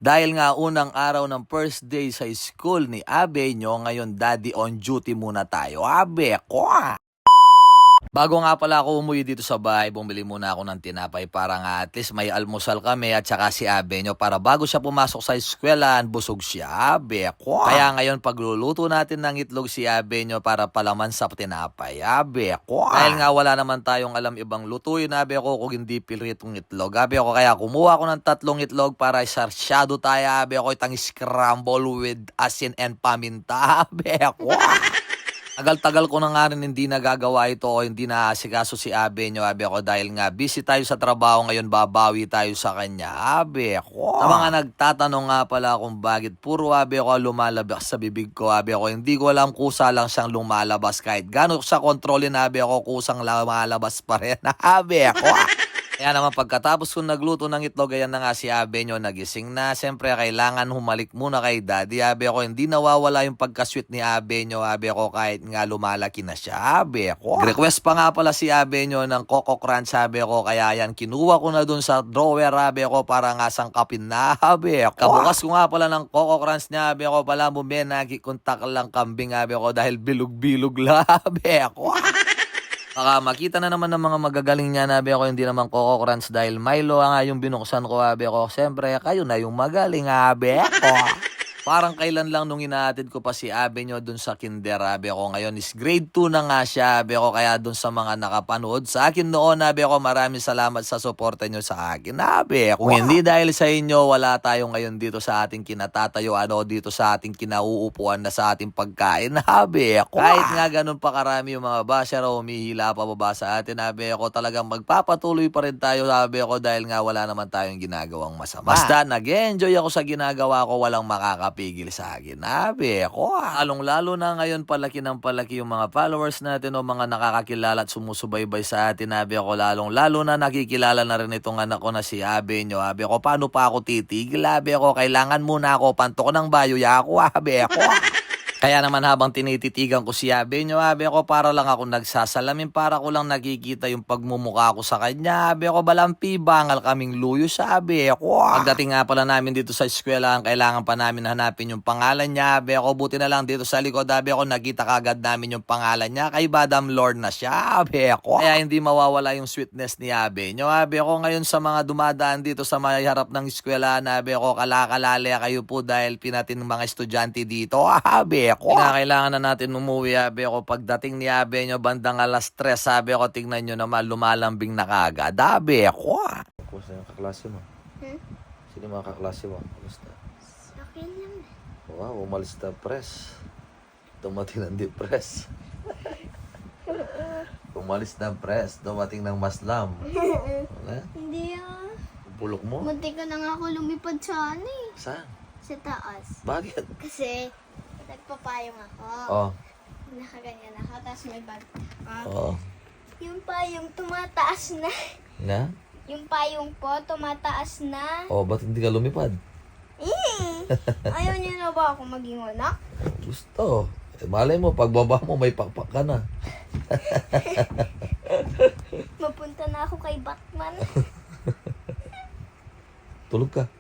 Dahil nga unang araw ng first day sa school ni Abe nyo, ngayon daddy on duty muna tayo. Abe, kwa! Bago nga pala ako umuwi dito sa bahay, bumili muna ako ng tinapay para nga at least may almusal kami at saka si Abe nyo para bago siya pumasok sa eskwelahan, busog siya. Abe, kwa! Kaya ngayon pagluluto natin ng itlog si Abe nyo para palaman sa tinapay. Abe, kwa! Dahil nga wala naman tayong alam ibang lutuin, Abe ko, kung hindi piritong itlog. Abe ko, kaya kumuha ko ng 3 itlog para sarsyado tayo. Abe ko, itang scramble with asin and paminta. Abe, kwa! Tagal-tagal ko na nga rin hindi nagagawa ito o hindi naasikaso si Abe nyo, Abe ko, dahil nga busy tayo sa trabaho ngayon, babawi tayo sa kanya. Abe ko. Sa mga nagtatanong nga pala kung bakit puro Abe ko lumalabas sa bibig ko, Abe ko, hindi ko alam, kusa lang siyang lumalabas kahit gano'n sa kontrolin, Abe ko, kusang lumalabas pa rin. Abe ko. Kaya naman pagkatapos kong nagluto ng itlog, ayan na nga si Abe nyo, nagising na. Siyempre, kailangan humalik muna kay Daddy. Abe ko, hindi nawawala yung pagkasweet ni Abe nyo, Abe ko, kahit nga lumalaki na siya. Abe ko. Request pa nga pala si Abe nyo ng Coco Crunch, Abe ko, kaya yan, kinuha ko na dun sa drawer, Abe ko, para nga sangkapin na, Abe ko. Kabukas ko nga pala ng Coco Crunch niya, Abe ko, pala mo nakikontak lang kambing, Abe ko, dahil bilog-bilog la, Abe ko. Baka makita na naman ng mga magagaling niya, Abe ko, hindi naman Coco Crunch dahil Milo nga yung binuksan ko, Abe ko. Siyempre, kayo na yung magaling, Abe ko. Parang kailan lang nung inaatid ko pa si Abe nyo dun sa kinder, Abe ko. Ngayon is grade 2 na nga siya, Abe ko. Kaya dun sa mga nakapanood sa akin noon, Abe ko, maraming salamat sa suporta nyo sa akin, Abe ko. Kung hindi dahil sa inyo, wala tayo ngayon dito sa ating kinatatayuan o dito sa ating kinauupuan na sa ating pagkain, Abe ko. Kahit nga ganun pa karami yung mga basher o humihila pa baba sa atin, Abe ko, talagang magpapatuloy pa rin tayo, Abe ko, dahil nga wala naman tayong ginagawang masama. Basta nag-enjoy ako sa ginagawa ko, walang makakapigil sa akin, Abe ko. Lalong-lalo na ngayon, palaki ng palaki yung mga followers natin o mga nakakakilala at sumusubaybay sa atin, Abe ko. Lalong-lalo na nakikilala na rin itong anak ko na si Abe nyo, Abe ko. Paano pa ako titigil, Abe ko? Kailangan muna ako pantok ng bayoya ako, Abe ko. Kaya naman habang tinititigan ko si Abe nyo, Abe ko, para lang ako nagsasalamin, para ko lang nakikita yung pagmumukha ko sa kanya, Abe ko, balampi, bangal kaming luyo sa Abe ko. Pagdating nga pala namin dito sa eskwela, kailangan pa namin hanapin yung pangalan niya, Abe ko, buti na lang dito sa likod, Abe ko, nakita kagad namin yung pangalan niya, kay Madam Lord na siya, Abe ko. Kaya hindi mawawala yung sweetness ni Abe nyo, Abe ko. Ngayon sa mga dumadaan dito sa may harap ng eskwela, Abe ko, kalakalali kayo po dahil pinatin ng mga estudyante dito, Abe ko. Kailangan na natin umuwi, Abe ko. Pagdating ni Abe nyo, bandang alas 3, Abe ko, tingnan nyo naman, lumalambing na kagad, Abe ko. Kumusta yung kaklase mo? Sino yung mga kaklase mo? Kumusta? Okay lang. Wow, umalis na press. Dumating ng depress. Umalis na press. Dumating ng maslam. Okay? Hindi ah. Bulok mo? Munti ka na nga ako lumipad sa ano eh. Saan? Sa taas. Bakit? Kasi nagpapayong ako. Oh. Nakaganyan ako. Tapos may bag ako. Oo. Yung payong tumataas na. Na? Yung payong po tumataas na. Oh, ba't hindi ka lumipad? Ayaw niyo na ba ako maging anak? Gusto. Eh, malay mo, pagbaba mo, may pakpak ka na. Mapunta na ako kay Batman. Tulog ka.